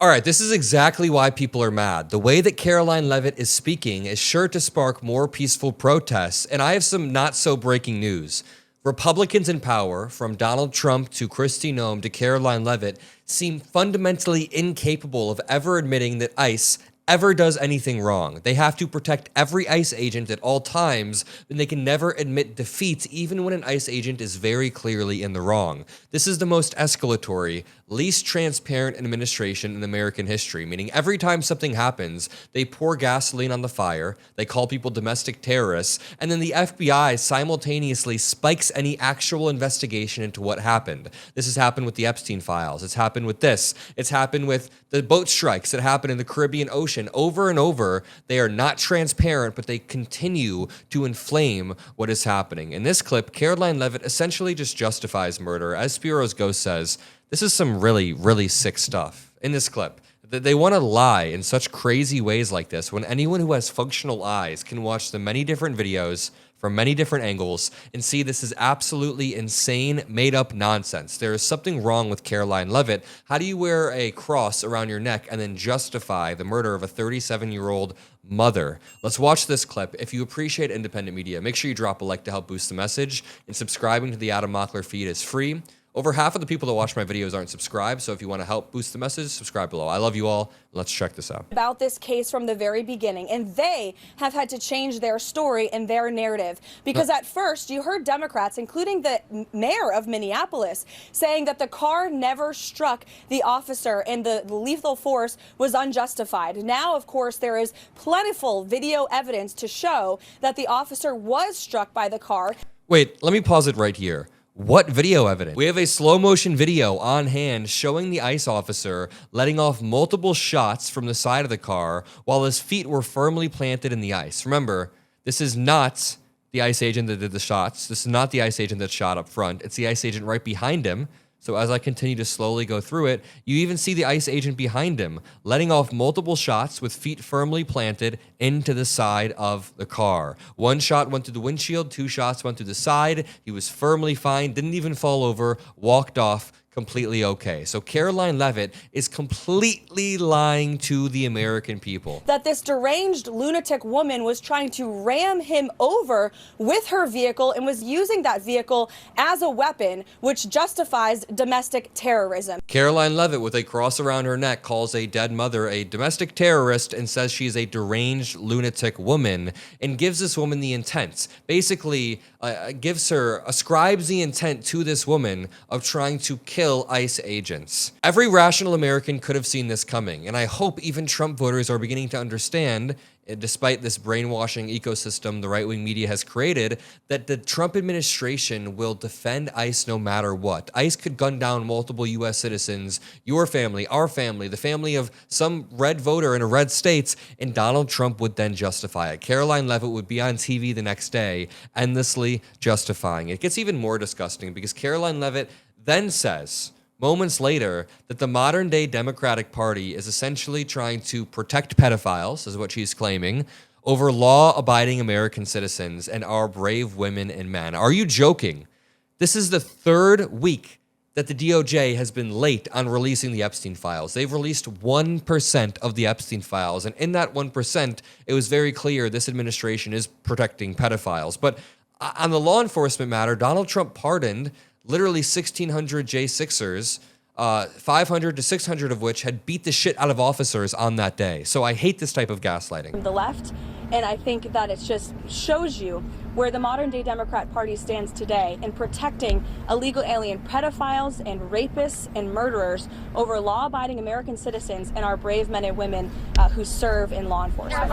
All right, this is exactly why people are mad. The way that Karoline Leavitt is speaking is sure to spark more peaceful protests, and I have some not-so-breaking news. Republicans in power, from Donald Trump to Kristi Noem to Karoline Leavitt, seem fundamentally incapable of ever admitting that ICE ever does anything wrong. They have to protect every ICE agent at all times, and they can never admit defeat even when an ICE agent is very clearly in the wrong. This is the most escalatory, least transparent administration in American history, meaning every time something happens, they pour gasoline on the fire, they call people domestic terrorists, and then the FBI simultaneously spikes any actual investigation into what happened. This has happened with the Epstein files. It's happened with this. It's happened with the boat strikes that happened in the Caribbean Ocean. Over and over, they are not transparent, but they continue to inflame what is happening. In this clip, Karoline Leavitt essentially just justifies murder. As Spiro's Ghost says, this is some really, really sick stuff in this clip. They want to lie in such crazy ways like this when anyone who has functional eyes can watch the many different videos from many different angles and see this is absolutely insane, made-up nonsense. There is something wrong with Karoline Leavitt. How do you wear a cross around your neck and then justify the murder of a 37-year-old mother? Let's watch this clip. If you appreciate independent media, make sure you drop a like to help boost the message, and subscribing to the Adam Mockler feed is free. Over half of the people that watch my videos aren't subscribed, so if you want to help boost the message, subscribe below. I love you all. Let's check this out. About this case from the very beginning, and they have had to change their story and their narrative. Because at first, you heard Democrats, including the mayor of Minneapolis, saying that the car never struck the officer and the lethal force was unjustified. Now, of course, there is plentiful video evidence to show that the officer was struck by the car. Wait, let me pause it right here. What video evidence? We have a slow motion video on hand showing the ICE officer letting off multiple shots from the side of the car while his feet were firmly planted in the ice. Remember, this is not the ICE agent that did the shots. This is not the ICE agent that shot up front. It's the ICE agent right behind him. So as I continue to slowly go through it, you even see the ICE agent behind him letting off multiple shots with feet firmly planted into the side of the car. One shot went through the windshield, 2 shots went through the side. He was firmly fine, didn't even fall over, walked off completely okay. So Karoline Leavitt is completely lying to the American people. That this deranged lunatic woman was trying to ram him over with her vehicle and was using that vehicle as a weapon, which justifies domestic terrorism. Karoline Leavitt, with a cross around her neck, calls a dead mother a domestic terrorist and says she's a deranged lunatic woman and gives this woman the intent. Basically, ascribes the intent to this woman of trying to kill ICE agents. Every rational American could have seen this coming, and I hope even Trump voters are beginning to understand, despite this brainwashing ecosystem the right-wing media has created, that the Trump administration will defend ICE no matter what. ICE could gun down multiple U.S. citizens, your family, our family, the family of some red voter in a red state, and Donald Trump would then justify it. Karoline Leavitt would be on TV the next day, endlessly justifying it. It gets even more disgusting because Karoline Leavitt then says, moments later, that the modern-day Democratic Party is essentially trying to protect pedophiles, is what she's claiming, over law-abiding American citizens and our brave women and men. Are you joking? This is the 3rd week that the DOJ has been late on releasing the Epstein files. They've released 1% of the Epstein files, and in that 1%, it was very clear this administration is protecting pedophiles. But on the law enforcement matter, Donald Trump pardoned literally 1,600 J6ers, 500 to 600 of which had beat the shit out of officers on that day. So I hate this type of gaslighting. The left, and I think that it just shows you where the modern-day Democrat Party stands today in protecting illegal alien pedophiles and rapists and murderers over law-abiding American citizens and our brave men and women who serve in law enforcement.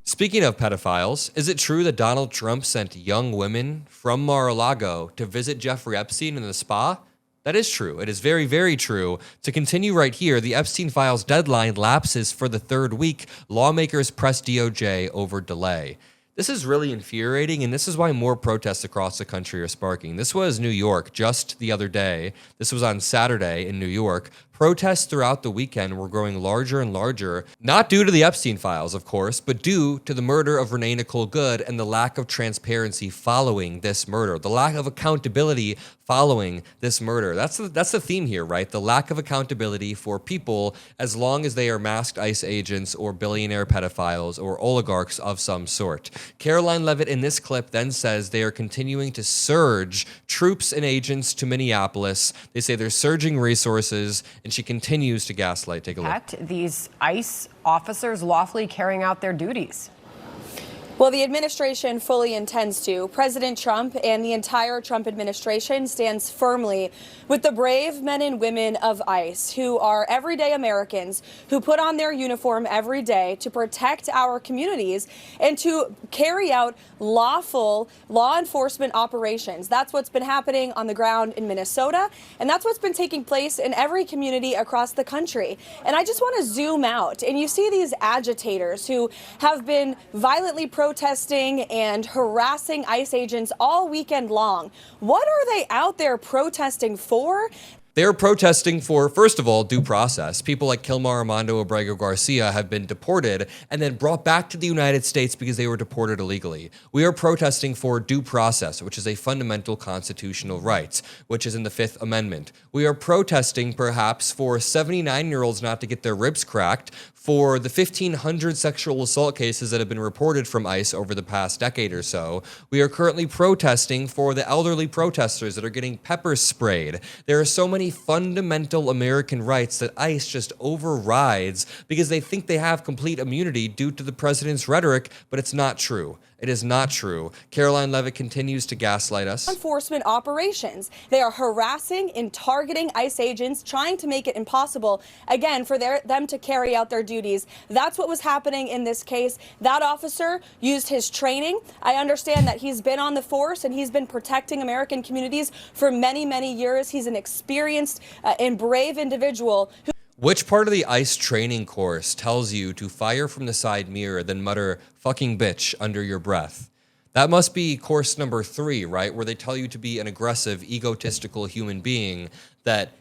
Speaking of pedophiles, is it true that Donald Trump sent young women from Mar-a-Lago to visit Jeffrey Epstein in the spa? That is true. It is very, very true. To continue right here, the Epstein files deadline lapses for the 3rd week. Lawmakers press DOJ over delay. This is really infuriating, and this is why more protests across the country are sparking. This was New York just the other day. This was on Saturday in New York. Protests throughout the weekend were growing larger and larger, not due to the Epstein files, of course, but due to the murder of Renee Nicole Goode and the lack of transparency following this murder, the lack of accountability following this murder. That's the theme here, right? The lack of accountability for people as long as they are masked ICE agents or billionaire pedophiles or oligarchs of some sort. Karoline Leavitt in this clip then says they are continuing to surge troops and agents to Minneapolis. They say they're surging resources, and she continues to gaslight. Take a look. These ICE officers lawfully carrying out their duties. Well, the administration fully intends to. President Trump and the entire Trump administration stands firmly with the brave men and women of ICE, who are everyday Americans who put on their uniform every day to protect our communities and to carry out lawful law enforcement operations. That's what's been happening on the ground in Minnesota, and that's what's been taking place in every community across the country. And I just want to zoom out, and you see these agitators who have been violently protesting and harassing ICE agents all weekend long. What are they out there protesting for? They're protesting for, first of all, due process. People like Kilmar Armando Abrego Garcia have been deported and then brought back to the United States because they were deported illegally. We are protesting for due process, which is a fundamental constitutional right, which is in the Fifth Amendment. We are protesting, perhaps, for 79-year-olds not to get their ribs cracked, for the 1,500 sexual assault cases that have been reported from ICE over the past decade or so. We are currently protesting for the elderly protesters that are getting pepper sprayed. There are so many fundamental American rights that ICE just overrides because they think they have complete immunity due to the president's rhetoric, but it's not true. It is not true. Karoline Leavitt continues to gaslight us. Enforcement operations. They are harassing and targeting ICE agents, trying to make it impossible, again, for them to carry out their duties. That's what was happening in this case. That officer used his training. I understand that he's been on the force and he's been protecting American communities for many, many years. He's an experienced and brave individual who Which part of the ICE training course tells you to fire from the side mirror, then mutter "fucking bitch" under your breath? That must be course number 3, right? Where they tell you to be an aggressive, egotistical human being that,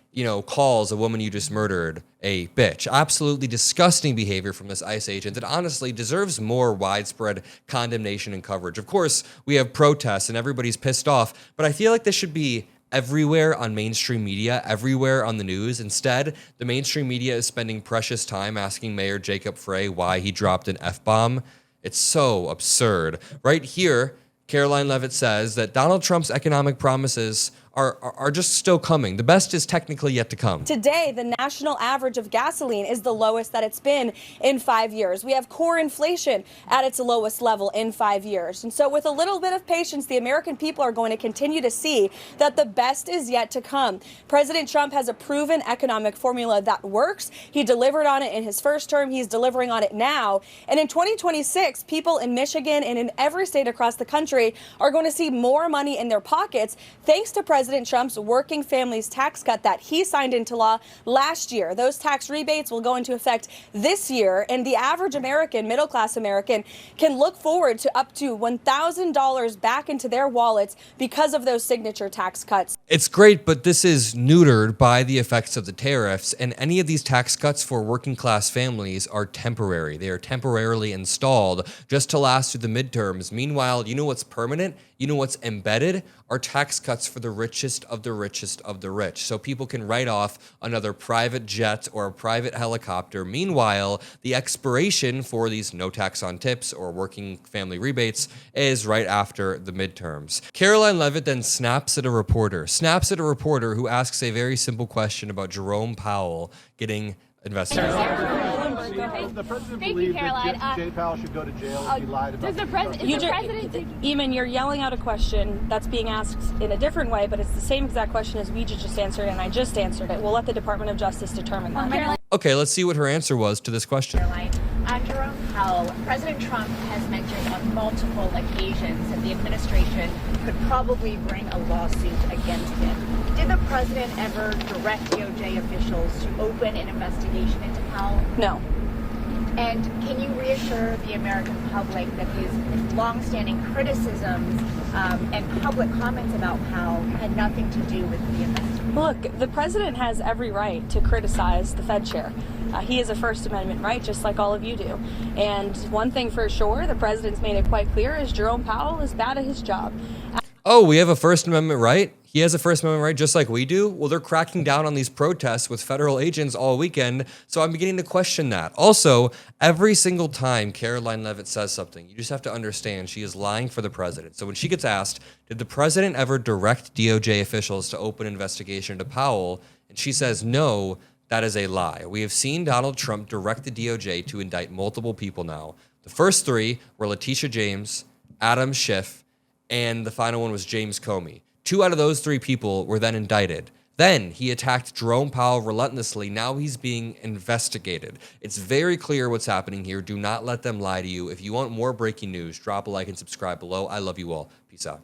calls a woman you just murdered a bitch. Absolutely disgusting behavior from this ICE agent that honestly deserves more widespread condemnation and coverage. Of course, we have protests and everybody's pissed off, but I feel like this should be everywhere on mainstream media, everywhere on the news. Instead, the mainstream media is spending precious time asking Mayor Jacob Frey why he dropped an F-bomb. It's so absurd. Right here, Karoline Leavitt says that Donald Trump's economic promises are just still coming. The best is technically yet to come. Today, the national average of gasoline is the lowest that it's been in 5 years. We have core inflation at its lowest level in 5 years. And so with a little bit of patience, the American people are going to continue to see that the best is yet to come. President Trump has a proven economic formula that works. He delivered on it in his first term. He's delivering on it now. And in 2026, people in Michigan and in every state across the country are going to see more money in their pockets thanks to President Trump's Working Families tax cut that he signed into law last year. Those tax rebates will go into effect this year, and the average American, middle-class American, can look forward to up to $1,000 back into their wallets because of those signature tax cuts. It's great, but this is neutered by the effects of the tariffs, and any of these tax cuts for working-class families are temporary. They are temporarily installed just to last through the midterms. Meanwhile, you know what's permanent? You know what's embedded? Are tax cuts for the richest of the richest of the rich. So people can write off another private jet or a private helicopter. Meanwhile, the expiration for these no tax on tips or working family rebates is right after the midterms. Karoline Leavitt then snaps at a reporter who asks a very simple question about Jerome Powell getting investigated. The president believes that Jay Powell should go to jail if he lied about the president. Eamon, you're yelling out a question that's being asked in a different way, but it's the same exact question as we just answered, and I just answered it. We'll let the Department of Justice determine that. Okay, let's see what her answer was to this question. Jerome Powell, President Trump has mentioned on multiple occasions that the administration could probably bring a lawsuit against him. Did the president ever direct DOJ officials to open an investigation into Powell? No. And can you reassure the American public that his longstanding criticisms and public comments about Powell had nothing to do with the investigation? Look, the president has every right to criticize the Fed chair. He has a First Amendment right, just like all of you do. And one thing for sure, the president's made it quite clear, is Jerome Powell is bad at his job. Oh, we have a First Amendment right? He has a First Amendment right just like we do? Well, they're cracking down on these protests with federal agents all weekend, so I'm beginning to question that. Also, every single time Karoline Leavitt says something, you just have to understand she is lying for the president. So when she gets asked, did the president ever direct DOJ officials to open an investigation into Powell? And she says, no, that is a lie. We have seen Donald Trump direct the DOJ to indict multiple people now. The first three were Letitia James, Adam Schiff, and the final one was James Comey. 2 out of those 3 people were then indicted. Then he attacked Jerome Powell relentlessly. Now he's being investigated. It's very clear what's happening here. Do not let them lie to you. If you want more breaking news, drop a like and subscribe below. I love you all. Peace out.